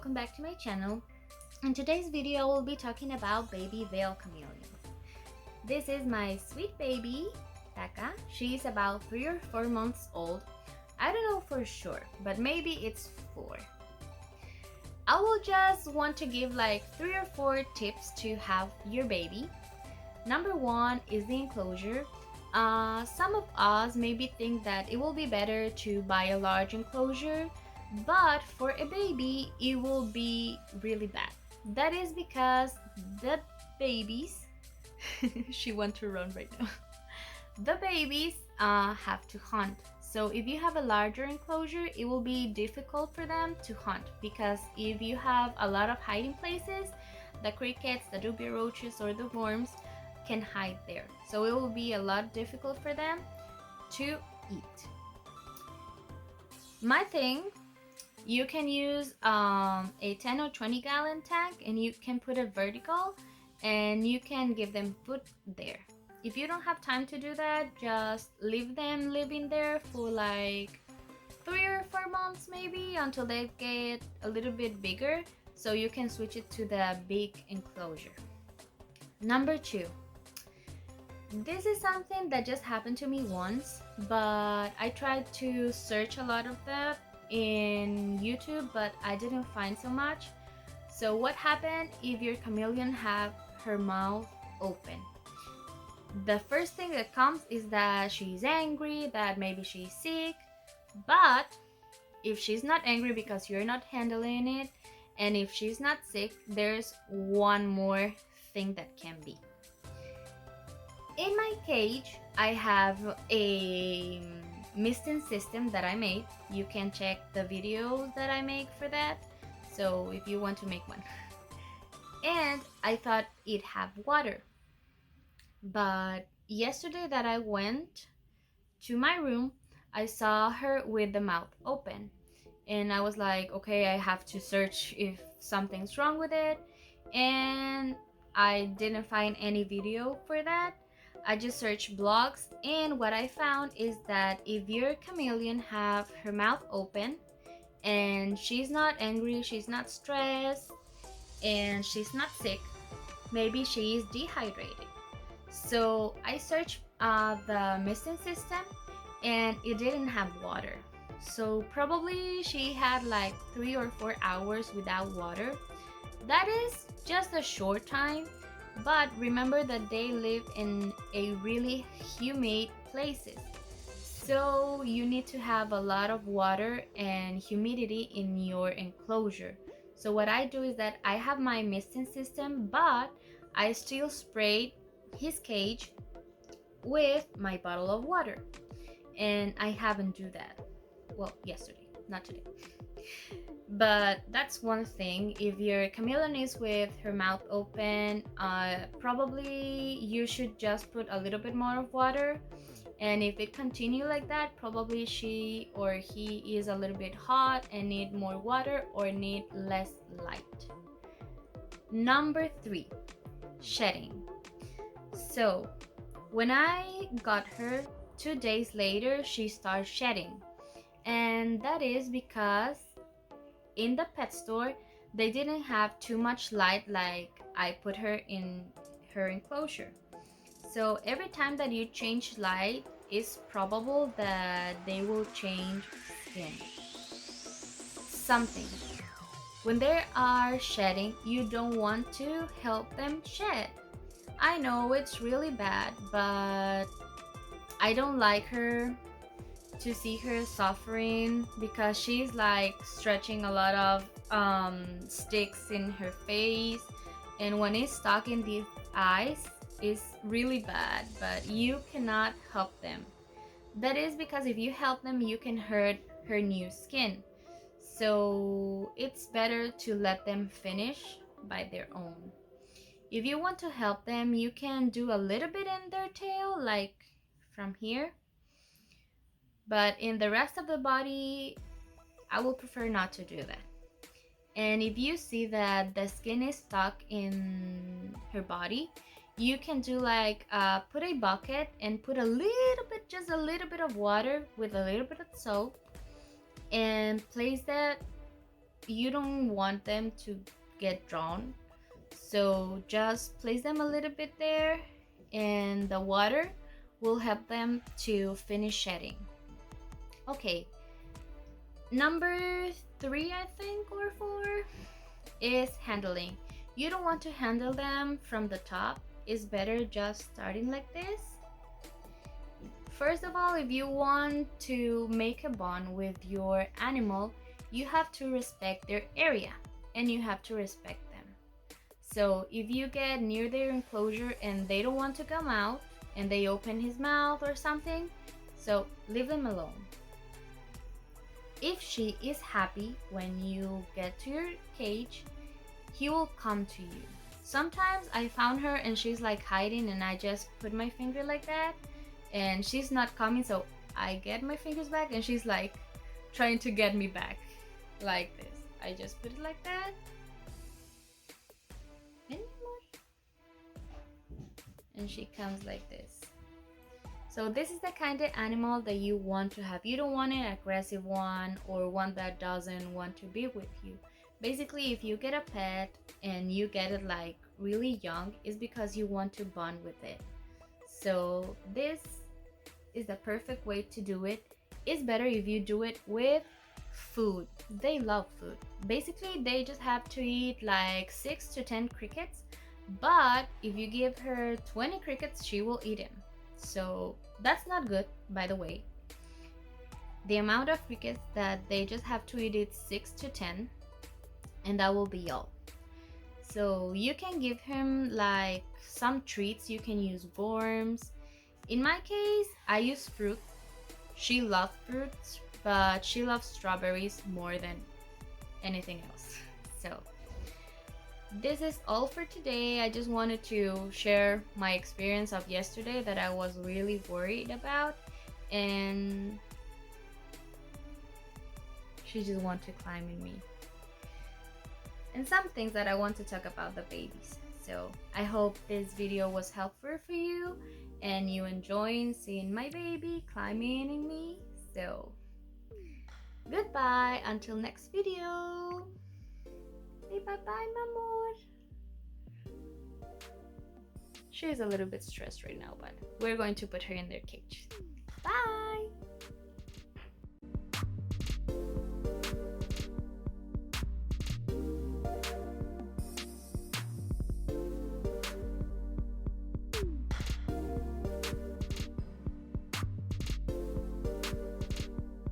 welcome back to my channel. In today's video, we'll be talking about baby veil chameleons. This is my sweet baby, Taka. She's about 3 or 4 months old. I don't know for sure, but maybe it's 4. I will just want to give like 3 or 4 tips to have your baby. Number 1 is the enclosure. Some of us maybe think that it will be better to buy a large enclosure, but for a baby it will be really bad. That is because the babies she wants to run right now. The babies have to hunt. So if you have a larger enclosure, it will be difficult for them to hunt, because if you have a lot of hiding places, the crickets, the dubia roaches, or the worms can hide there. So it will be a lot difficult for them to eat. My thing, you can use a 10 or 20 gallon tank, and you can put it vertical and you can give them food there. If you don't have time to do that, just leave them living there for like 3 or 4 months maybe, until they get a little bit bigger, so you can switch it to the big enclosure. Number 2, this is something that just happened to me once, but I tried to search a lot of that in YouTube, but I didn't find so much. So what happened if your chameleon have her mouth open? The first thing that comes is that she's angry, that maybe she's sick. But if she's not angry because you're not handling it, and if she's not sick, there's one more thing that can be. In my cage, I have a misting system that I made. You can check the videos that I make for that, so if you want to make one. And I thought it had water, but yesterday that I went to my room, I saw her with the mouth open, and I was like, okay, I have to search if something's wrong with it, and I didn't find any video for that. I just searched blogs, and what I found is that if your chameleon have her mouth open and she's not angry, she's not stressed, and she's not sick, maybe she is dehydrated. So I searched the misting system, and it didn't have water. So probably she had like 3 or 4 hours without water. That is just a short time, but remember that they live in a really humid places. So you need to have a lot of water and humidity in your enclosure. So what I do is that I have my misting system, but I still sprayed his cage with my bottle of water. And I haven't do that. Well, yesterday, not today. But that's one thing. If your chameleon is with her mouth open, probably you should just put a little bit more of water. And if it continue like that, probably she or he is a little bit hot and need more water or need less light. Number 3, shedding. So when I got her, 2 days later she started shedding, and that is because in the pet store they didn't have too much light like I put her in her enclosure. So every time that you change light, it's probable that they will change skin. Something. When they are shedding, you don't want to help them shed. I know it's really bad, but I don't like her to see her suffering, because she's like stretching a lot of sticks in her face, and when it's stuck in the eyes, it's really bad, but you cannot help them. That is because if you help them, you can hurt her new skin. So it's better to let them finish by their own. If you want to help them, you can do a little bit in their tail, like from here. But in the rest of the body, I will prefer not to do that. And if you see that the skin is stuck in her body, you can do like put a bucket and put a little bit, just a little bit of water with a little bit of soap, and place that you don't want them to get drawn, so just place them a little bit there, and the water will help them to finish shedding. Okay, number 3, I think, or 4, is handling. You don't want to handle them from the top. It's better just starting like this. First of all, if you want to make a bond with your animal, you have to respect their area and you have to respect them. So if you get near their enclosure and they don't want to come out and they open his mouth or something, so leave them alone. If she is happy when you get to your cage, he will come to you. Sometimes I found her and she's like hiding and I just put my finger like that and she's not coming, so I get my fingers back and she's like trying to get me back like this. I just put it like that. And she comes like this. So this is the kind of animal that you want to have. You don't want an aggressive one or one that doesn't want to be with you. Basically, if you get a pet and you get it like really young, it's because you want to bond with it. So this is the perfect way to do it. It's better if you do it with food. They love food. Basically, they just have to eat like 6 to 10 crickets, but if you give her 20 crickets, she will eat them. So that's not good, by the way. The amount of crickets that they just have to eat is 6 to 10, and that will be all. So you can give him like some treats. You can use worms. In my case, I use fruit. She loves fruits, but she loves strawberries more than anything else. So this is all for today. I just wanted to share my experience of yesterday that I was really worried about, and she just wanted to climb in me. And some things that I want to talk about the babies. So I hope this video was helpful for you and you enjoying seeing my baby climbing in me. So goodbye until next video. Say bye bye, Mamor. She's a little bit stressed right now, but we're going to put her in their cage. Bye.